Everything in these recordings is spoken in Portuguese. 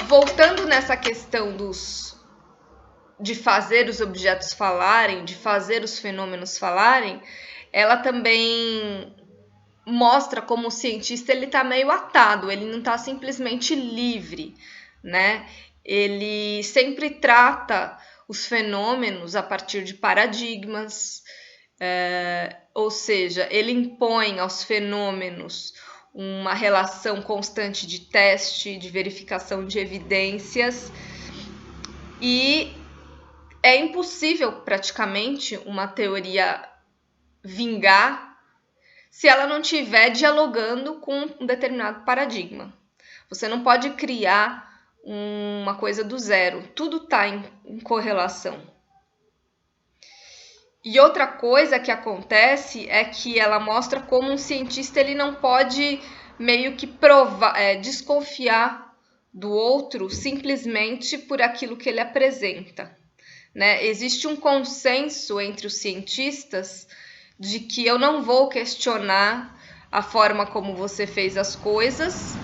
voltando nessa questão de fazer os objetos falarem, de fazer os fenômenos falarem, ela também mostra como o cientista ele está meio atado, ele não está simplesmente livre, né? Ele sempre trata os fenômenos a partir de paradigmas, ou seja, ele impõe aos fenômenos uma relação constante de teste, de verificação de evidências, e é impossível praticamente uma teoria vingar se ela não estiver dialogando com um determinado paradigma. Você não pode criar uma coisa do zero, tudo está em correlação. E outra coisa que acontece é que ela mostra como um cientista ele não pode meio que desconfiar do outro simplesmente por aquilo que ele apresenta, né? Existe um consenso entre os cientistas de que eu não vou questionar a forma como você fez as coisas,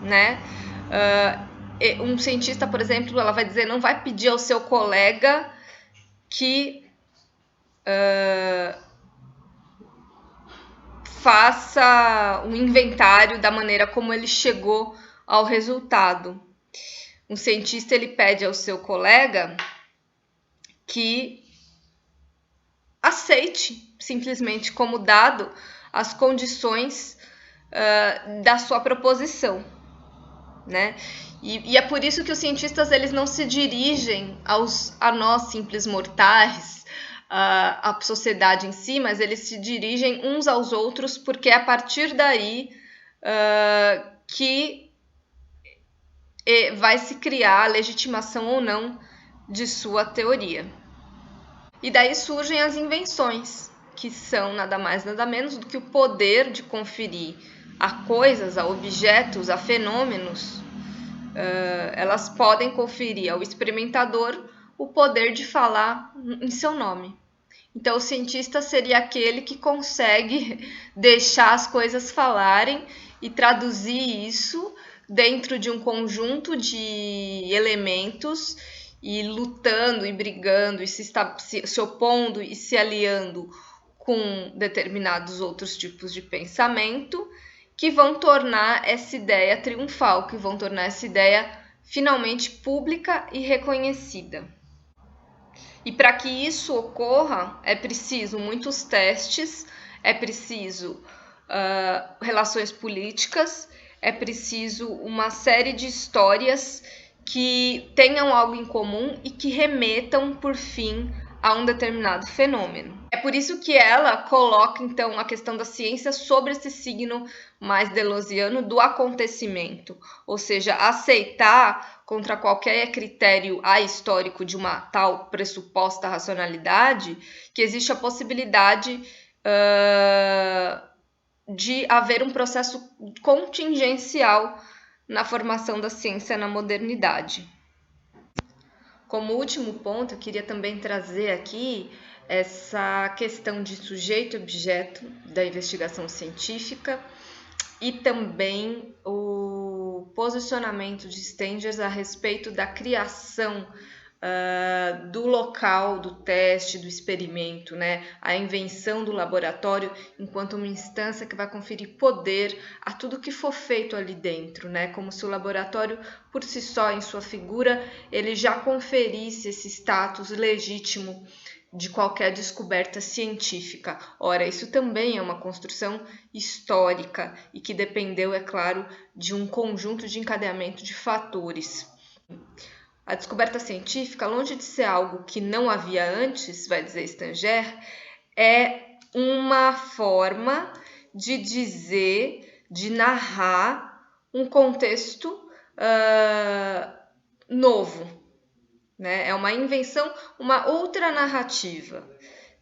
né? Um cientista, por exemplo, ela vai dizer, não vai pedir ao seu colega que faça um inventário da maneira como ele chegou ao resultado. Um cientista ele pede ao seu colega que aceite simplesmente como dado as condições da sua proposição, né? E é por isso que os cientistas eles não se dirigem a nós simples mortais, a sociedade em si, mas eles se dirigem uns aos outros, porque é a partir daí que vai se criar a legitimação ou não de sua teoria. E daí surgem as invenções, que são nada mais nada menos do que o poder de conferir a coisas, a objetos, a fenômenos. Elas podem conferir ao experimentador o poder de falar em seu nome. Então, o cientista seria aquele que consegue deixar as coisas falarem e traduzir isso dentro de um conjunto de elementos e lutando e brigando e se opondo e se aliando com determinados outros tipos de pensamento que vão tornar essa ideia triunfal, que vão tornar essa ideia finalmente pública e reconhecida. E para que isso ocorra, é preciso muitos testes, é preciso relações políticas, é preciso uma série de histórias que tenham algo em comum e que remetam, por fim, a um determinado fenômeno. É por isso que ela coloca, então, a questão da ciência sobre esse signo mais deleuziano do acontecimento, ou seja, aceitar contra qualquer critério ahistórico de uma tal pressuposta racionalidade que existe a possibilidade de haver um processo contingencial na formação da ciência na modernidade. Como último ponto, eu queria também trazer aqui essa questão de sujeito e objeto da investigação científica e também o posicionamento de Stengers a respeito da criação do local do teste, do experimento, né? A invenção do laboratório enquanto uma instância que vai conferir poder a tudo que for feito ali dentro, né? Como se o laboratório, por si só, em sua figura, ele já conferisse esse status legítimo de qualquer descoberta científica. Ora, isso também é uma construção histórica e que dependeu, é claro, de um conjunto de encadeamento de fatores. A descoberta científica, longe de ser algo que não havia antes, vai dizer Stengers, é uma forma de dizer, de narrar um contexto novo, né? É uma invenção, uma outra narrativa,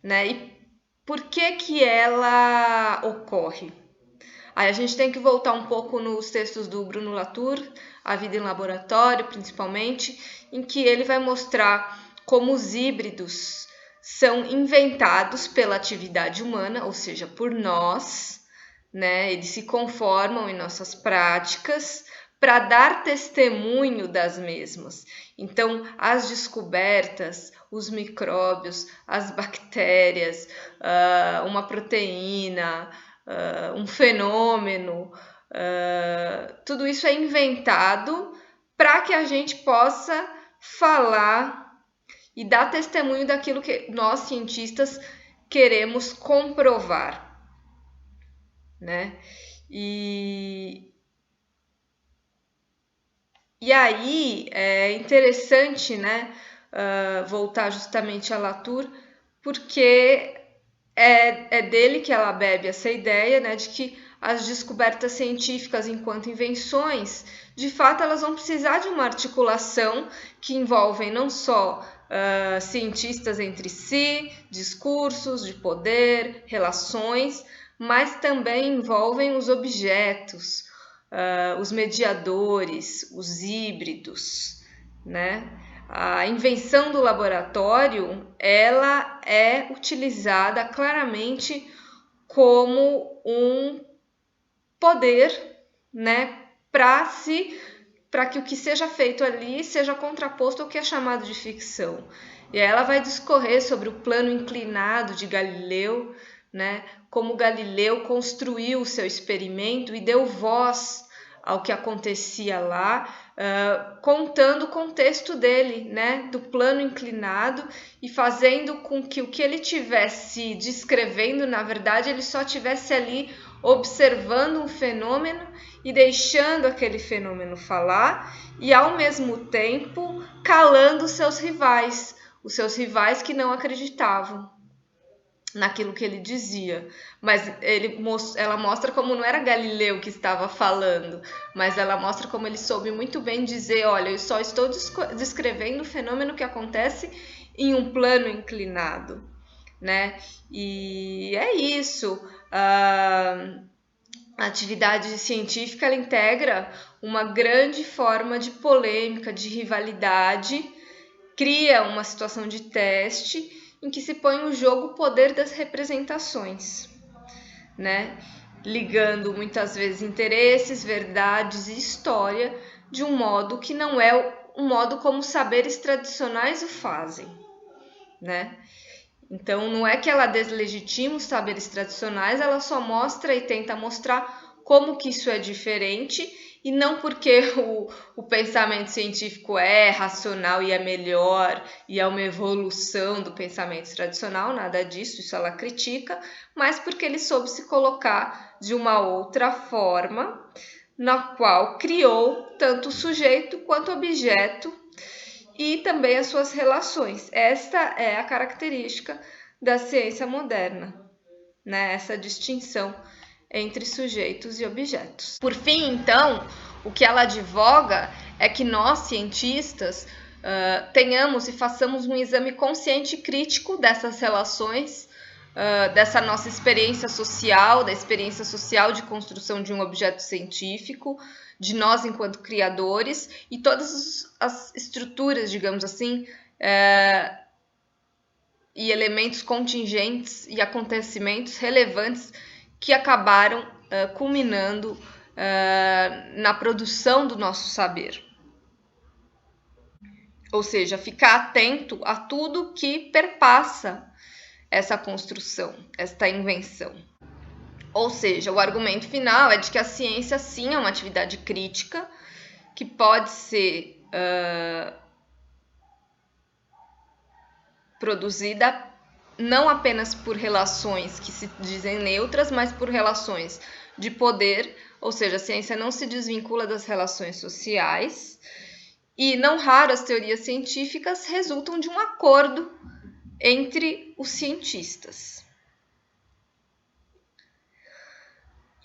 né? E por que ela ocorre? Aí a gente tem que voltar um pouco nos textos do Bruno Latour, A Vida em Laboratório, principalmente, em que ele vai mostrar como os híbridos são inventados pela atividade humana, ou seja, por nós, né? Eles se conformam em nossas práticas para dar testemunho das mesmas. Então, as descobertas, os micróbios, as bactérias, uma proteína, um fenômeno, tudo isso é inventado para que a gente possa falar e dar testemunho daquilo que nós, cientistas, queremos comprovar, né? E aí é interessante, né, voltar justamente a Latour, porque é dele que ela bebe essa ideia, né, de que as descobertas científicas enquanto invenções, de fato, elas vão precisar de uma articulação que envolve não só cientistas entre si, discursos de poder, relações, mas também envolvem os objetos, os mediadores, os híbridos, né? A invenção do laboratório, ela é utilizada claramente como um poder, né, para que o que seja feito ali seja contraposto ao que é chamado de ficção. E aí ela vai discorrer sobre o plano inclinado de Galileu, né, como Galileu construiu o seu experimento e deu voz ao que acontecia lá, contando o contexto dele, né, do plano inclinado, e fazendo com que o que ele tivesse descrevendo, na verdade, ele só tivesse ali observando um fenômeno e deixando aquele fenômeno falar, e ao mesmo tempo calando os seus rivais que não acreditavam naquilo que ele dizia. Mas ela mostra como não era Galileu que estava falando, mas ela mostra como ele soube muito bem dizer, olha, eu só estou descrevendo o fenômeno que acontece em um plano inclinado, né? E é isso. A atividade científica, ela integra uma grande forma de polêmica, de rivalidade, cria uma situação de teste em que se põe em jogo o poder das representações, né? Ligando muitas vezes interesses, verdades e história de um modo que não é o modo como os saberes tradicionais o fazem, né? Então, não é que ela deslegitima os saberes tradicionais, ela só mostra e tenta mostrar como que isso é diferente, e não porque o pensamento científico é racional e é melhor, e é uma evolução do pensamento tradicional, nada disso, isso ela critica, mas porque ele soube se colocar de uma outra forma, na qual criou tanto o sujeito quanto o objeto, e também as suas relações. Esta é a característica da ciência moderna, né? Essa distinção entre sujeitos e objetos. Por fim, então, o que ela advoga é que nós, cientistas, tenhamos e façamos um exame consciente e crítico dessas relações, dessa nossa experiência social, da experiência social de construção de um objeto científico, de nós enquanto criadores, e todas as estruturas, digamos assim, e elementos contingentes e acontecimentos relevantes que acabaram culminando na produção do nosso saber. Ou seja, ficar atento a tudo que perpassa essa construção, esta invenção. Ou seja, o argumento final é de que a ciência, sim, é uma atividade crítica, que pode ser produzida não apenas por relações que se dizem neutras, mas por relações de poder, ou seja, a ciência não se desvincula das relações sociais, e não raro as teorias científicas resultam de um acordo entre os cientistas.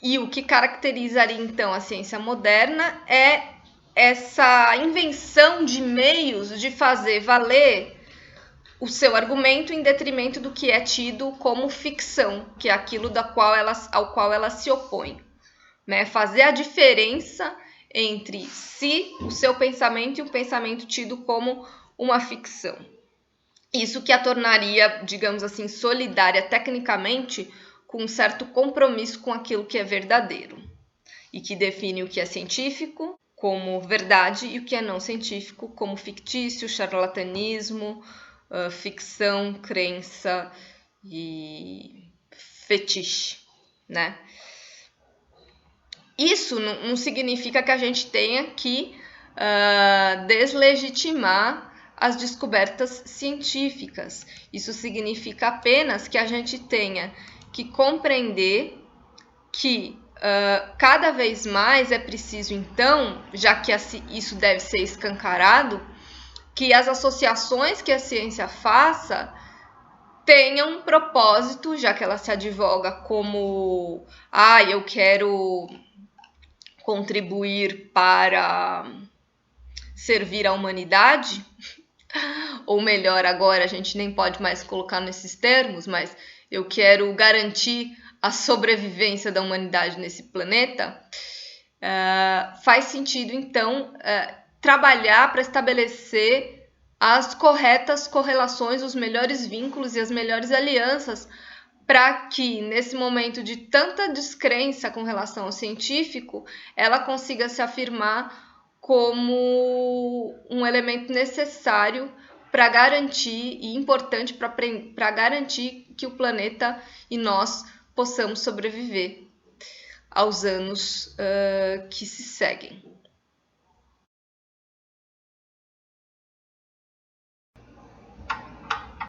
E o que caracterizaria então a ciência moderna é essa invenção de meios de fazer valer o seu argumento em detrimento do que é tido como ficção, que é aquilo ao qual ela se opõe, né? Fazer a diferença entre o seu pensamento e o pensamento tido como uma ficção. Isso que a tornaria, digamos assim, solidária tecnicamente, com um certo compromisso com aquilo que é verdadeiro, e que define o que é científico como verdade e o que é não científico como fictício, charlatanismo, ficção, crença e fetiche, né? Isso não significa que a gente tenha que deslegitimar as descobertas científicas. Isso significa apenas que a gente tenha que compreender que cada vez mais é preciso, então, já que isso deve ser escancarado, que as associações que a ciência faça tenham um propósito, já que ela se advoga como eu quero contribuir para servir à humanidade, ou melhor, agora a gente nem pode mais colocar nesses termos, mas eu quero garantir a sobrevivência da humanidade nesse planeta, faz sentido, então, trabalhar para estabelecer as corretas correlações, os melhores vínculos e as melhores alianças para que, nesse momento de tanta descrença com relação ao científico, ela consiga se afirmar como um elemento necessário para garantir e importante para garantir que o planeta e nós possamos sobreviver aos anos que se seguem.